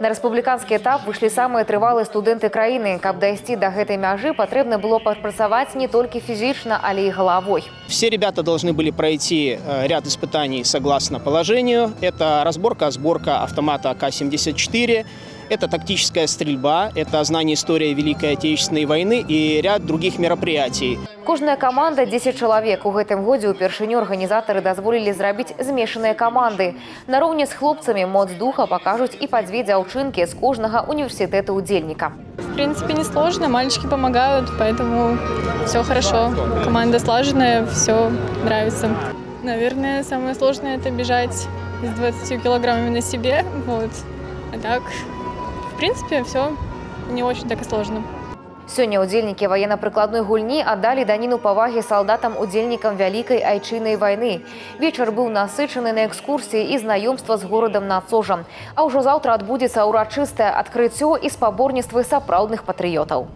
На рэспубліканскі этап выйшлі самыя трывалыя студэнты краіны. Каб дайсці до гэтай мяжы, патрэбна было падпрацаваць не толькі фізічна, але і головой. Все ребята должны были пройти ряд испытаний согласно положению. Это разборка-сборка автомата АК-74. Это тактическая стрельба, это знание истории Великой Отечественной войны и ряд других мероприятий. Кожная команда 10 чалавек. У гэтым годзе ўпершыню арганізатары дазволілі зрабіць змешаныя каманды. Нароўні з хлопцамі моц духа пакажуць і па дзве дзяўчынкі з кожнага універсітэта удзельніка. В принципе, не сложно, мальчики помогают, поэтому все хорошо. Команда слаженная, все нравится. Наверное, самое сложное – это бежать с 20 килограммами на себе. Вот. А так, в принципе, все не очень так и сложно. Сёння удзельнікі военно-прыкладной гульні аддалі даніну павагі салдатам-удзельнікам Вялікай айчыннай вайны. Вечар быў насычаны на экскурсіі і знаёмства з горадам Нацожам. А ўжо заўтра адбудзецца ўрачыстае адкрыццё і спаборніцтвы сапраўдных патрыётаў.